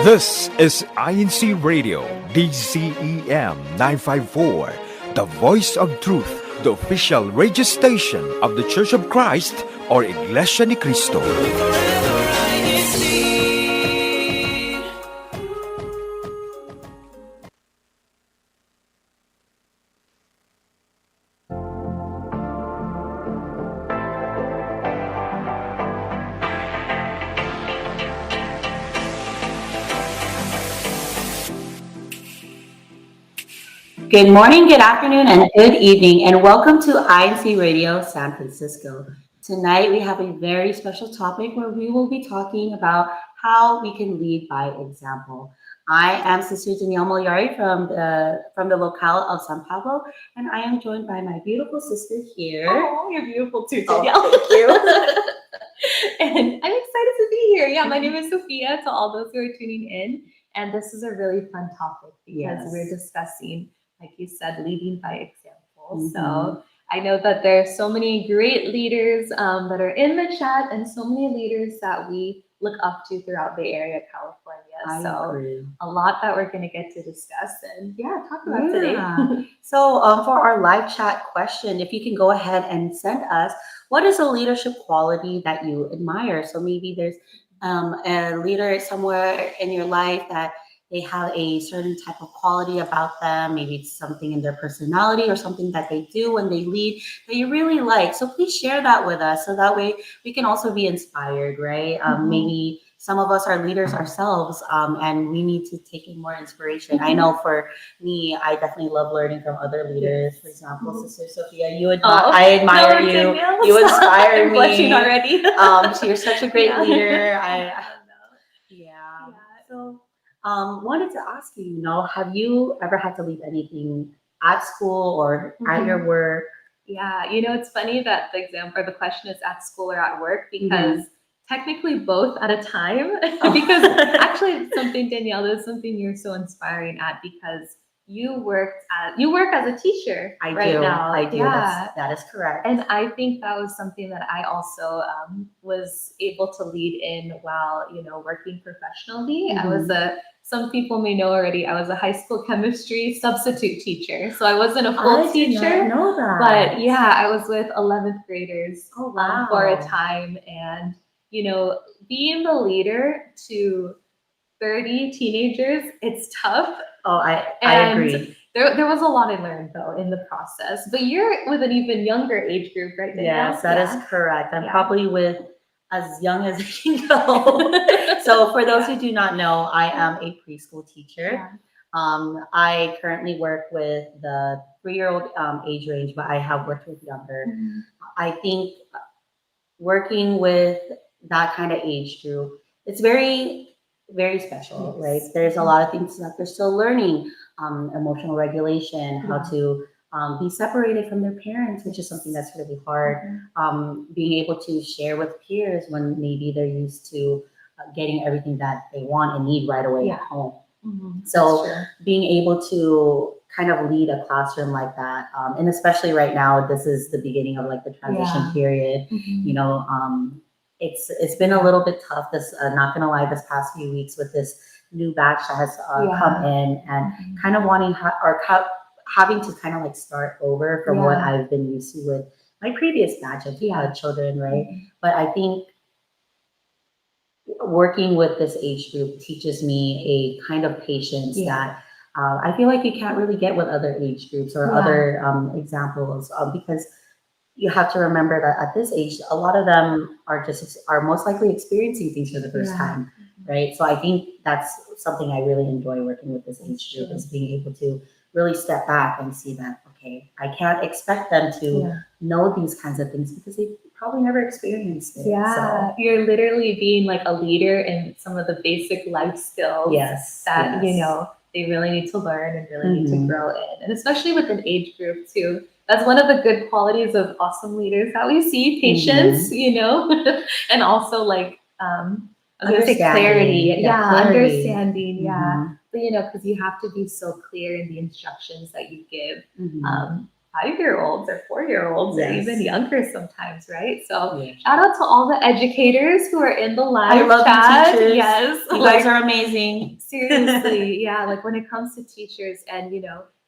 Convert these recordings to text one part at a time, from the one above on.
This is INCRadio, DCEM 954, the voice of truth, the official radio station of the Church of Christ or Iglesianicristo. Good morning, good afternoon, and good evening, and welcome to INC Radio San Francisco. Tonight, we have a very special topic where we will be talking about how we can lead by example. I am Sister Danielle Molyari from the locale of San Pablo, and I am joined by my beautiful sister here. Oh, you're beautiful too, Danielle. Thank you. And I'm excited to be here. Yeah, my name is Sophia, to all those who are tuning in. And this is a really fun topic because we're discussing, like you said, leading by example. Mm-hmm. So I know that there are so many great leaders that are in the chat and so many leaders that we look up to throughout the area of California. I agree. A lot that we're going to get to discuss and talk about today. So for our live chat question, if you can go ahead and send us, what is a leadership quality that you admire? So maybe there's a leader somewhere in your life that they have a certain type of quality about them. Maybe it's something in their personality or something that they do when they lead that you really like. So please share that with us so that way we can also be inspired, right? Maybe some of us are leaders ourselves and we need to take in more inspiration. I know for me, I definitely love learning from other leaders. For example, Sister Sophia, I admire you. You inspire me. I'm blushing already. So you're such a great leader. So wanted to ask you, have you ever had to lead anything at school or at your work? Yeah, it's funny that the example or the question is at school or at work because technically both at a time. Because actually it's something, Danielle, there's something you're so inspiring at because you work as a teacher now. I do. Yeah. That is correct. And I think that was something that I also was able to lead in while, working professionally. I was some people may know already, I was a high school chemistry substitute teacher. So I wasn't a full teacher. I did not know that. But I was with 11th graders for a time. And, being the leader to 30 teenagers, it's tough. Oh, I agree. There was a lot I learned, though, in the process. But you're with an even younger age group, right? Yes, that is correct. I'm probably with as young as I can go. So for those who do not know, I am a preschool teacher. I currently work with the 3-year-old age range, but I have worked with younger. I think working with that kind of age group, it's very, very special, right? There's a lot of things that they're still learning, emotional regulation, how to be separated from their parents, which is something that's really hard. Being able to share with peers when maybe they're used to getting everything that they want and need right away at home. So being able to kind of lead a classroom like that, and especially right now, this is the beginning of like the transition period. It's been a little bit tough. Not gonna lie, this past few weeks with this new batch that has come in and kind of wanting having to kind of like start over from what I've been used to with my previous batch of children, right? But I think working with this age group teaches me a kind of patience that I feel like you can't really get with other age groups or other examples because you have to remember that at this age, a lot of them are most likely experiencing things for the first time, right? So I think that's something I really enjoy working with this age group is being able to really step back and see that, okay, I can't expect them to know these kinds of things because they probably never experienced it. So you're literally being like a leader in some of the basic life skills that, they really need to learn and really need to grow in. And especially with an age group too. That's one of the good qualities of awesome leaders that we see, patience, and also like, I was going to say clarity. Understanding. But, because you have to be so clear in the instructions that you give. 5-year-olds or 4-year-olds or Yes. even younger sometimes, right? So Yeah. shout out to all the educators who are in the live I love chat. you, teachers. Yes, You guys are amazing. seriously, yeah. Like when it comes to teachers, and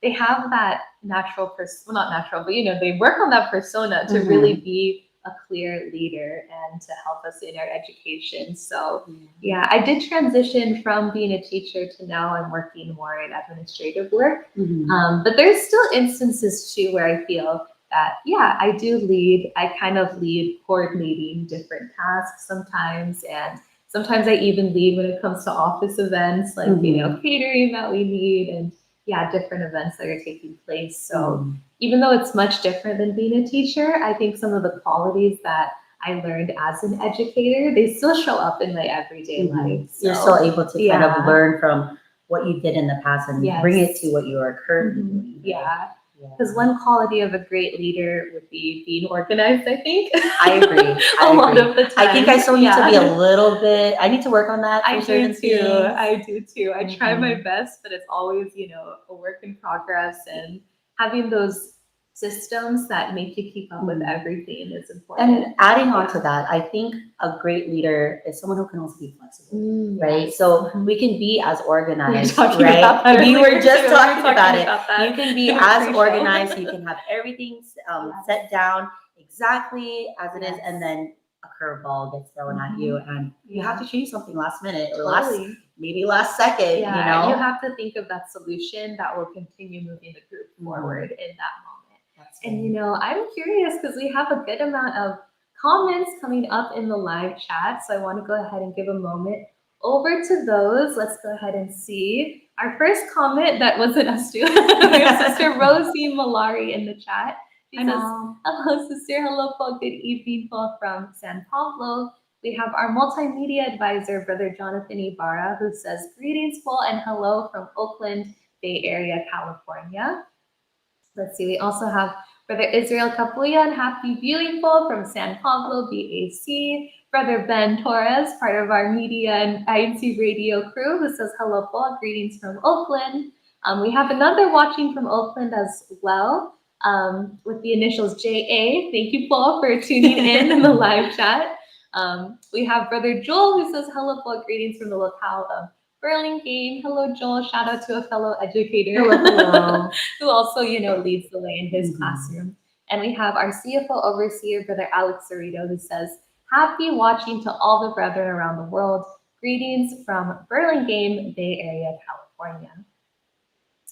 they have that natural well, not natural, but they work on that persona to really be a clear leader and to help us in our education. So yeah, I did transition from being a teacher to now I'm working more in administrative work. But there's still instances too where I feel that, yeah, I do lead. I kind of lead coordinating different tasks sometimes. And sometimes I even lead when it comes to office events, like, catering that we need and different events that are taking place. So even though it's much different than being a teacher, I think some of the qualities that I learned as an educator, they still show up in my everyday life. So, you're still able to kind of learn from what you did in the past and bring it to what you are currently doing. Yeah. Because one quality of a great leader would be being organized, I think. I agree. A lot of the time. I think I still need to be a little bit, I need to work on that. I do too. I try my best, but it's always, a work in progress, and having those systems that make you keep up with everything is important. And adding on to that, I think a great leader is someone who can also be flexible, right? So we can be as organized, right? We were just talking about it. You can be as organized, you can have everything set down exactly as it is, and then a curveball gets thrown at you, and you have to change something last minute or last second. You have to think of that solution that will continue moving the group forward in that moment. And I'm curious because we have a good amount of comments coming up in the live chat, so I want to go ahead and give a moment over to those. Let's go ahead and see our first comment that wasn't us too. We have Sister Rosie Malari in the chat. She says, "Hello, sister. Hello, po. Good evening, po, from San Pablo." We have our multimedia advisor, Brother Jonathan Ibarra, who says, "Greetings, po, and hello from Oakland, Bay Area, California." Let's see. We also have Brother Israel Capuyan, happy viewing, po, from San Pablo, BAC. Brother Ben Torres, part of our media and INCRadio crew, who says, "Hello, po. Greetings from Oakland." We have another watching from Oakland as well. With the initials JA. Thank you, Paul, for tuning in the live chat. We have Brother Joel, who says, "Hello, Paul, greetings from the locale of Burlingame." Hello, Joel. Shout out to a fellow educator who also, leads the way in his classroom. And we have our CFO overseer, Brother Alex Cerrito, who says, "Happy watching to all the brethren around the world. Greetings from Burlingame, Bay Area, California."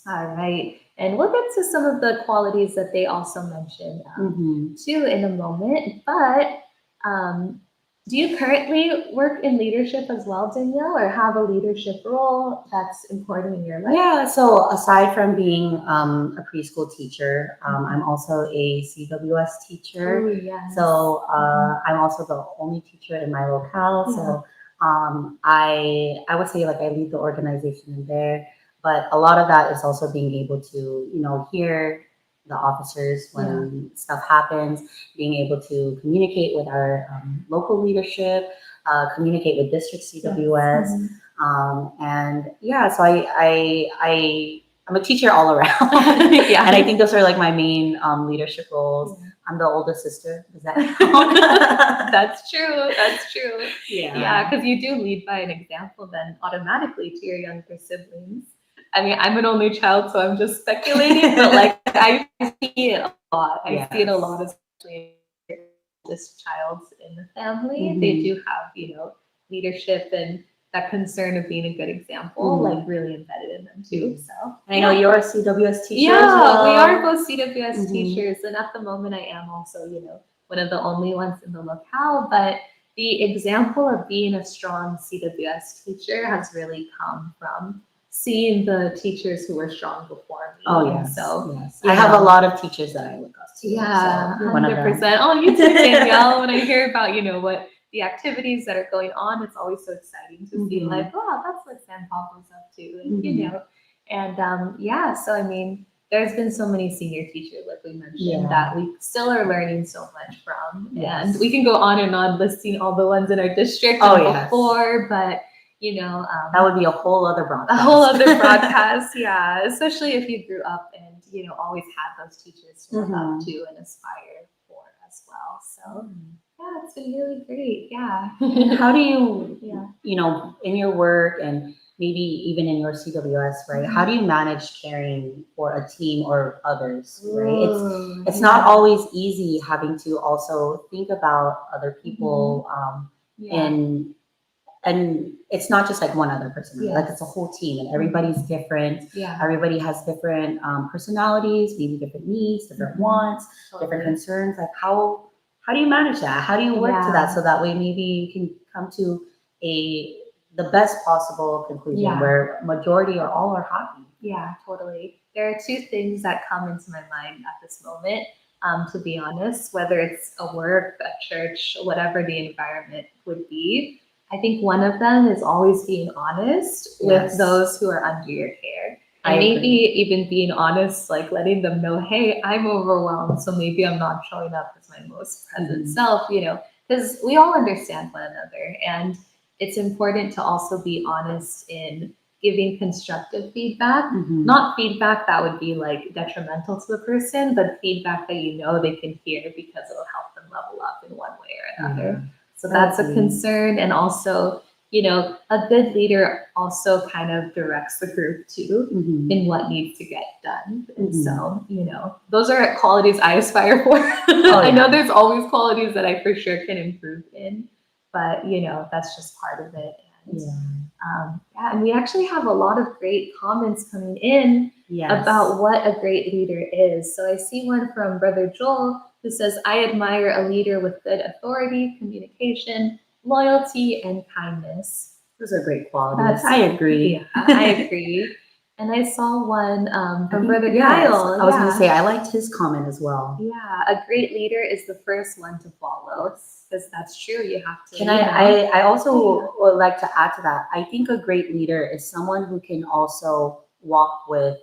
All right. And we'll get to some of the qualities that they also mentioned too in a moment. But do you currently work in leadership as well, Danielle, or have a leadership role that's important in your life? Yeah. So aside from being a preschool teacher, I'm also a CWS teacher. Ooh, yes. So I'm also the only teacher in my locale. Yeah. So I would say I lead the organization in there. But a lot of that is also being able to, hear the officers when stuff happens, being able to communicate with our local leadership, communicate with district CWS. And so I'm a teacher all around. And I think those are my main leadership roles. I'm the oldest sister. Does that count? That's true. Yeah, because you do lead by an example then automatically to your younger siblings. I mean, I'm an only child, so I'm just speculating, but I see it a lot. I see it a lot, especially this child in the family. They do have, leadership and that concern of being a good example, really embedded in them too. So I know you're a CWS teacher. Yeah, as well. We are both CWS teachers, and at the moment, I am also, one of the only ones in the locale. But the example of being a strong CWS teacher has really come from seeing the teachers who were strong before me. Oh, yes. So I have a lot of teachers that I look up to. Yeah, 100%. Oh, you too, Danielle. When I hear about, what the activities that are going on, it's always so exciting to see wow, that's what San Pablo's up to. And, so I mean, there's been so many senior teachers, like we mentioned, that we still are learning so much from. Yes. And we can go on and on listing all the ones in our district before, but that would be a whole other broadcast. Yeah, especially if you grew up and, always had those teachers to look up to and aspire for as well. So yeah, it's been really great. Yeah. How do you, Yeah. in your work and maybe even in your CWS, right? How do you manage caring for a team or others, right? It's not always easy having to also think about other people, and it's not just like one other person, right? Like it's a whole team, and everybody's different. Yeah. Everybody has different personalities, maybe different needs, different wants, different concerns. Like how do you manage that? How do you work to that so that way maybe you can come to the best possible conclusion where majority or all are happy? Yeah, totally. There are two things that come into my mind at this moment. To be honest, whether it's a work, a church, whatever the environment would be, I think one of them is always being honest with those who are under your care. And maybe even being honest, like letting them know, hey, I'm overwhelmed, so maybe I'm not showing up as my most present self, because we all understand one another. And it's important to also be honest in giving constructive feedback, not feedback that would be like detrimental to the person, but feedback that they can hear because it'll help them level up in one way or another. So that's a concern. And also, a good leader also kind of directs the group too in what needs to get done. And so, those are qualities I aspire for. I know there's always qualities that I for sure can improve in, but that's just part of it. And we actually have a lot of great comments coming in about what a great leader is. So I see one from Brother Joel who says, I admire a leader with good authority, communication, loyalty, and kindness. Those are great qualities. I agree. Yeah, I agree. And I saw one from Brother Kyle. I was going to say, I liked his comment as well. Yeah, a great leader is the first one to follow, because that's true. You have to. I also would like to add to that. I think a great leader is someone who can also walk with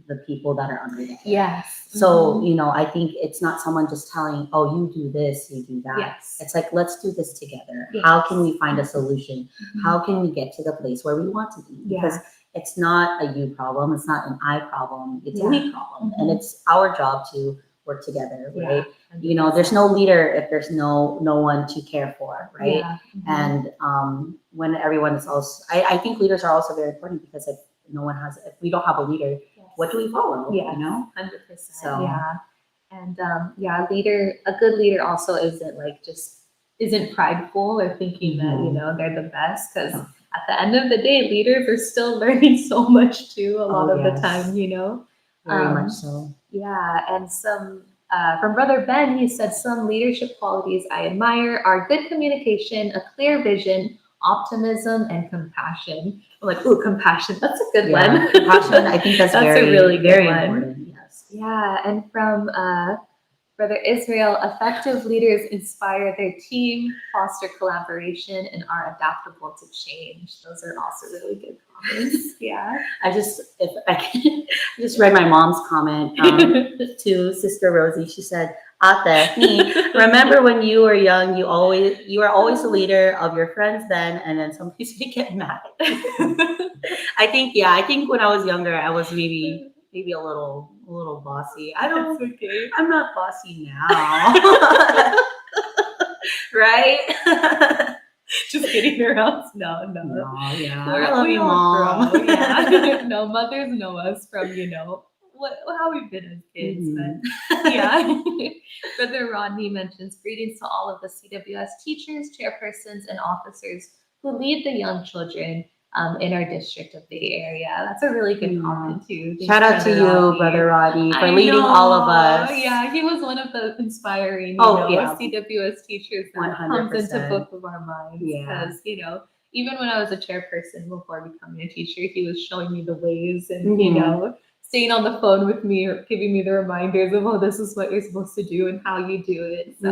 the people that are under them. Yes. So, I think it's not someone just telling, oh, you do this, you do that. Yes. It's like, let's do this together. Yes. How can we find a solution? How can we get to the place where we want to be? Because it's not a you problem. It's not an I problem. It's a we problem. And it's our job to work together, right? There's no leader if there's no one to care for, right? And when everyone is also, I think leaders are also very important, because if we don't have a leader, what do we follow? 100%. So, and a good leader also isn't prideful or thinking that they're the best, because at the end of the day, leaders are still learning so much too. A lot of the time, very much so. Yeah, and some from Brother Ben, he said some leadership qualities I admire are good communication, a clear vision, optimism, and compassion. I'm like, ooh, compassion. That's a good one. Compassion. I think that's very, a really good very one. important. Yes. Yeah, and from Brother Israel, effective leaders inspire their team, foster collaboration, and are adaptable to change. Those are also really good comments. Yeah. If I can just read my mom's comment to Sister Rosie. She said, Ate, remember when you were young, you were always the leader of your friends then, and then sometimes you get mad. I think when I was younger, I was maybe a little bossy. I'm not bossy now. Right? Just kidding around. No, yeah. I love you, Mom. Yeah. No, mothers know us from, how we've been as kids. But yeah. Brother Rodney mentions greetings to all of the CWS teachers, chairpersons, and officers who lead the young children in our district of the area. That's a really good comment too. Thanks, shout out to you, Brother Rodney, for leading all of us. Yeah, he was one of the inspiring, CWS teachers that 100%. Comes into both of our minds. Yeah. Because, even when I was a chairperson before becoming a teacher, he was showing me the ways and, staying on the phone with me or giving me the reminders of, oh, this is what you're supposed to do and how you do it. So,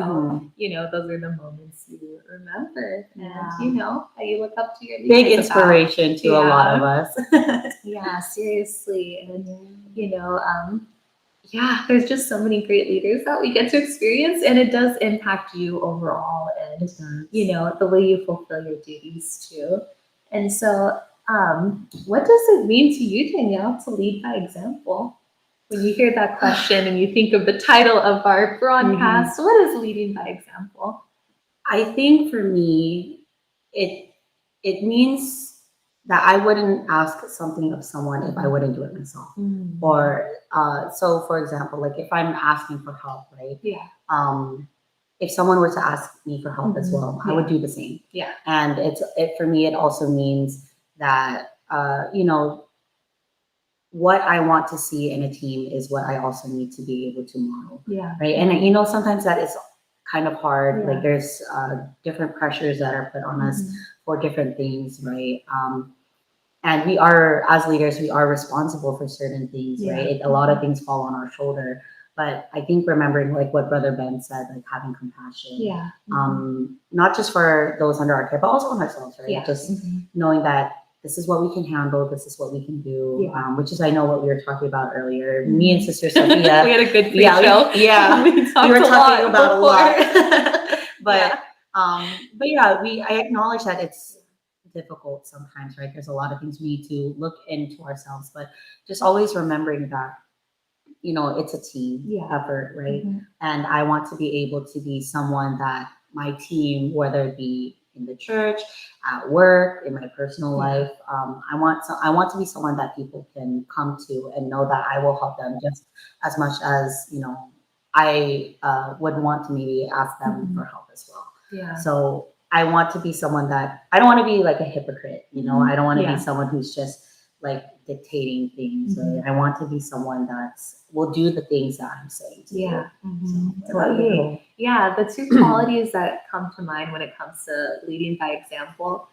those are the moments you remember. And, how you look up to your leaders. Big inspiration to a lot of us. Yeah, seriously. And, there's just so many great leaders that we get to experience, and it does impact you overall and, the way you fulfill your duties too. And so, what does it mean to you, Danielle, to lead by example? When you hear that question and you think of the title of our broadcast, what is leading by example? I think for me, it means that I wouldn't ask something of someone if I wouldn't do it myself. Or so, for example, like if I'm asking for help, right? Yeah. If someone were to ask me for help as well, I would do the same. Yeah. And for me, it also means that what I want to see in a team is what I also need to be able to model. Yeah. Right. And sometimes that is kind of hard. Yeah. Like there's different pressures that are put on us for different things, right? And we are, as leaders, we are responsible for certain things, right? A lot of things fall on our shoulder. But I think remembering like what Brother Ben said, like having compassion. Yeah. Not just for those under our care, but also on ourselves, right? Yeah. Just knowing that this is what we can handle, this is what we can do, which is, I know what we were talking about earlier. Me and Sister Sophia. We had a good pre-show. We were talking about a lot. But I acknowledge that it's difficult sometimes, right? There's a lot of things we need to look into ourselves, but just always remembering that, it's a team effort, right? And I want to be able to be someone that my team, whether it be in the church, at work, in my personal life, I want to be someone that people can come to and know that I will help them just as much as, I would want to maybe ask them for help as well. Yeah. So I want to be someone that, I don't want to be like a hypocrite, I don't want to be someone who's just like dictating things. Right? I want to be someone that will do the things that I'm saying to do. Totally. Yeah, the two qualities that come to mind when it comes to leading by example.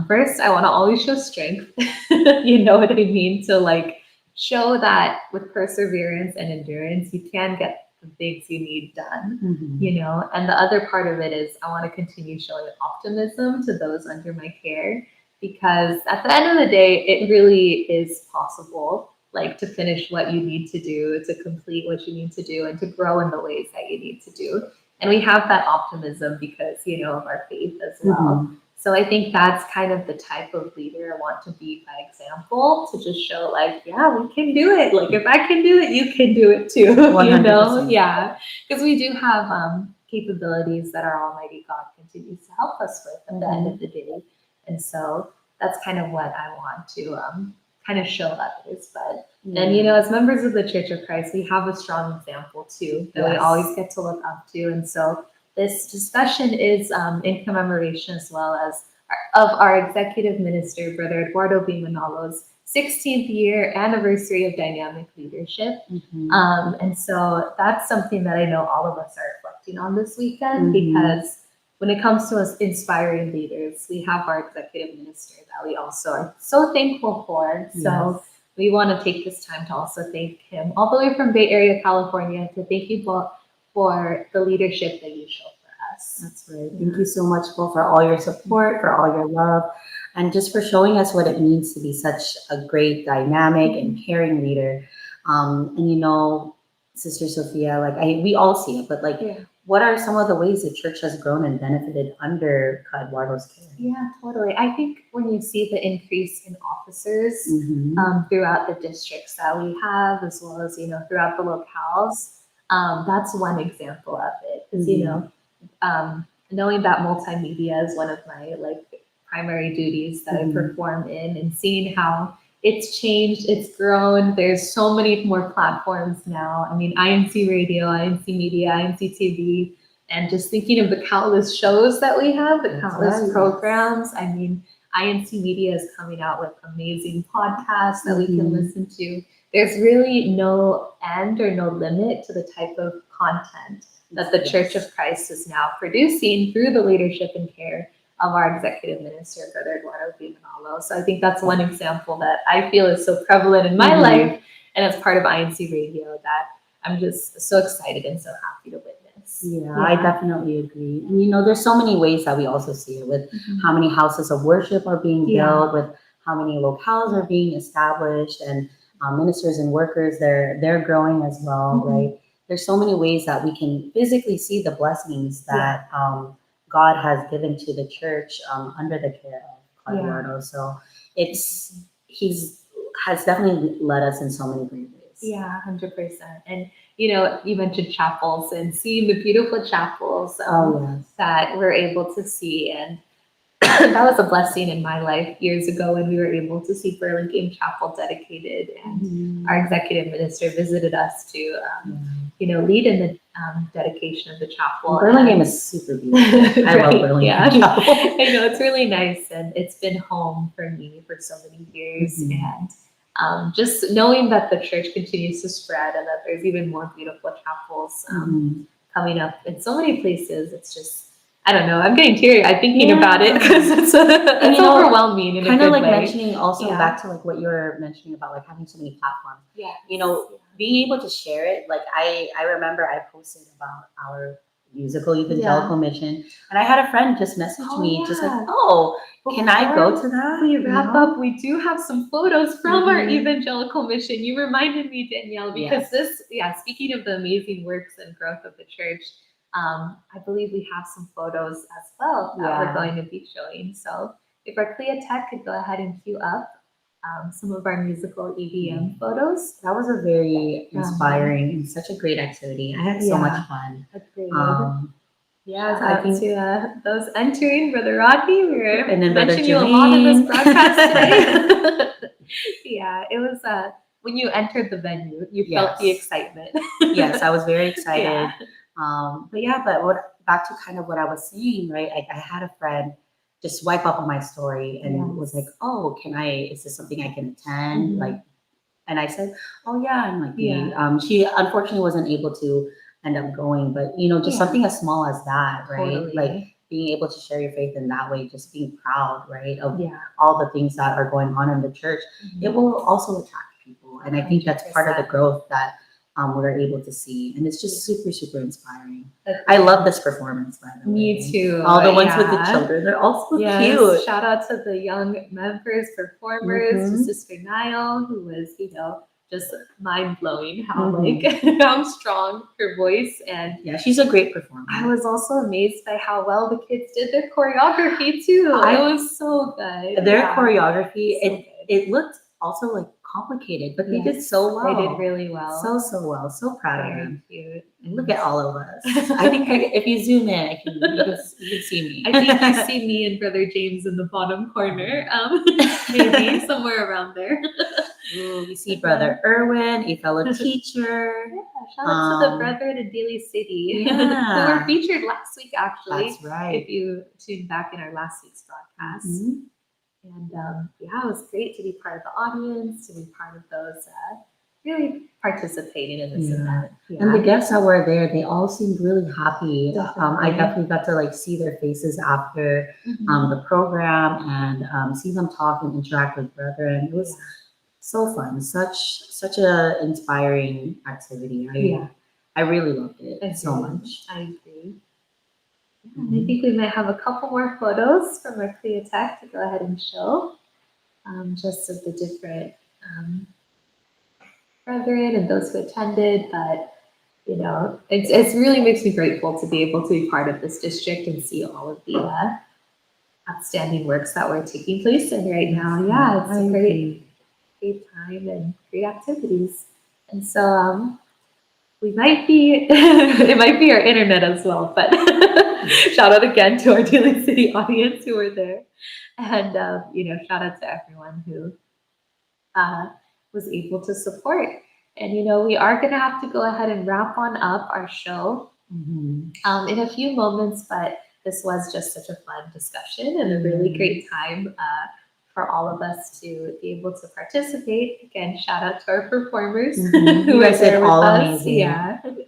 First, I want to always show strength. You know what I mean? To like show that with perseverance and endurance, you can get the things you need done, And the other part of it is I want to continue showing optimism to those under my care, because at the end of the day, it really is possible, like to finish what you need to do, to complete what you need to do, and to grow in the ways that you need to do. And we have that optimism because, of our faith as well. So I think that's kind of the type of leader I want to be by example, to just show like, yeah, we can do it. Like if I can do it, you can do it too, 100%. Yeah. Because we do have capabilities that our Almighty God continues to help us with at the end of the day. And so that's kind of what I want to kind of show others. But and as members of the Church of Christ, we have a strong example too that we always get to look up to. And so this discussion is in commemoration as well as of our executive minister, Brother Eduardo V. Manalo's 16th year anniversary of dynamic leadership. And so that's something that I know all of us are reflecting on this weekend, because when it comes to us inspiring leaders, we have our executive minister that we also are so thankful for. So we want to take this time to also thank him all the way from Bay Area, California, to thank you both for the leadership that you show for us. That's right. Thank you so much, Bo, for all your support, for all your love, and just for showing us what it means to be such a great, dynamic, and caring leader. And Sister Sophia, like we all see it, but what are some of the ways the church has grown and benefited under Eduardo's care? Yeah, totally. I think when you see the increase in officers throughout the districts that we have, as well as throughout the locales, that's one example of it. Because knowing that multimedia is one of my primary duties that I perform in, and seeing how it's changed, it's grown. There's so many more platforms now. I mean, INCRadio, INC Media, INC TV, and just thinking of the countless shows that we have, the countless programs. I mean, INC Media is coming out with amazing podcasts that we can listen to. There's really no end or no limit to the type of content that the Church of Christ is now producing through the leadership and care of our executive minister, Brother Eduardo V. Manalo. So I think that's one example that I feel is so prevalent in my life, and as part of INCRadio, that I'm just so excited and so happy to witness. Yeah, I definitely agree. And there's so many ways that we also see it with how many houses of worship are being built, with how many locales are being established, and ministers and workers, they're growing as well, right? There's so many ways that we can physically see the blessings that God has given to the church under the care of Eduardo. So he's has definitely led us in so many great ways. place. Yeah, 100%. And you mentioned chapels and seeing the beautiful chapels that we're able to see, and that was a blessing in my life years ago when we were able to see Burlingame Chapel dedicated, and our executive minister visited us to, lead in the dedication of the chapel. Burlingame is super beautiful. I love Burlingame Chapel. I know, it's really nice, and it's been home for me for so many years. And just knowing that the church continues to spread and that there's even more beautiful chapels coming up in so many places, it's just, I don't know, I'm getting teary-eyed thinking about it, because it's overwhelming in a kind good of like way. mentioning also back to like what you were mentioning about like having so many platforms. Being able to share it. Like I remember I posted about our musical evangelical mission, and I had a friend just message me just like, can I go to that? We wrap up. We do have some photos from our evangelical mission. You reminded me, Danielle, because speaking of the amazing works and growth of the church, I believe we have some photos as well that we're going to be showing. So if our Clea Tech could go ahead and queue up some of our musical EDM photos. That was a very inspiring and such a great activity. I had so much fun. Agreed. I think to those entering, Brother Rodney, we were and then mentioning you a lot in this broadcast today. It was when you entered the venue, you felt the excitement. Yes, I was very excited. Back to kind of what I was saying, right? I had a friend just swipe up on my story and was like, is this something I can attend? Like, and I said, and like, she unfortunately wasn't able to end up going, but just something as small as that, right? Totally. Like being able to share your faith in that way, just being proud, right? Of all the things that are going on in the church, it will also attract people. And I think that's part of the growth that we're able to see. And it's just super, super inspiring. I love this performance, by the way. Me too. All the ones with the children, they're all so cute. Shout out to the young members, performers, to Sister Niall, who was, just mind-blowing how strong her voice, and she's a great performer. I was also amazed by how well the kids did their choreography too. It was so good. Their choreography, it looked also like complicated, but they did so well. They did really well. So well. So proud of them. Cute. And look at all of us. I think if you zoom in, you can see me. I think you see me and Brother James in the bottom corner. Maybe somewhere around there. Ooh, we see Brother Erwin, a fellow teacher. Shout out to the brethren in Daly City who were featured last week, actually. That's right. If you tuned back in our last week's broadcast. And it was great to be part of the audience, to be part of those really participating in this event. And the guests that were there, they all seemed really happy. I definitely got to like see their faces after the program and see them talk and interact with brethren. It was so fun, such a inspiring activity. I really loved it so much. I agree. And I think we might have a couple more photos from our Clea Tech to go ahead and show, just of the different brethren and those who attended. But it really makes me grateful to be able to be part of this district and see all of the outstanding works that were taking place. And right now, it's a great time and great activities. And so we might be, it might be our internet as well, but shout out again to our Daly City audience who were there. And, shout out to everyone who was able to support. And, we are going to have to go ahead and wrap on up our show in a few moments, but this was just such a fun discussion and a really great time for all of us to be able to participate. Again, shout out to our performers who are there with us. Amazing.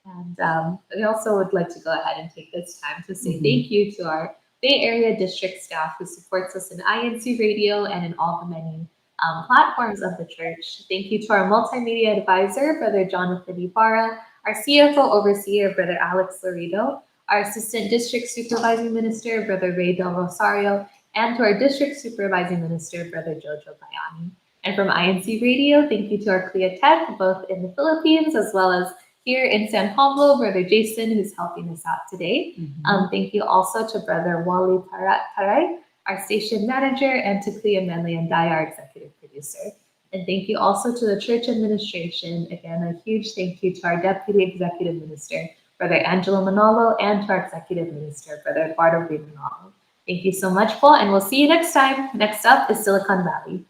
And we also would like to go ahead and take this time to say thank you to our Bay Area district staff who supports us in INCRadio and in all the many platforms of the church. Thank you to our multimedia advisor, Brother Jonathan Ibarra, our CFO overseer, Brother Alex Laredo, our assistant district supervising minister, Brother Ray Del Rosario, and to our district supervising minister, Brother Jojo Bayani. And from INCRadio, thank you to our Clea Tech, both in the Philippines as well as here in San Pablo, Brother Jason, who's helping us out today. Thank you also to Brother Wally Taray, our station manager, and to Clea Menley and Dai, our executive producer. And thank you also to the church administration. Again, a huge thank you to our Deputy Executive Minister, Brother Angelo Manalo, and to our Executive Minister, Brother Eduardo V. Manalo. Thank you so much, Paul, and we'll see you next time. Next up is Silicon Valley.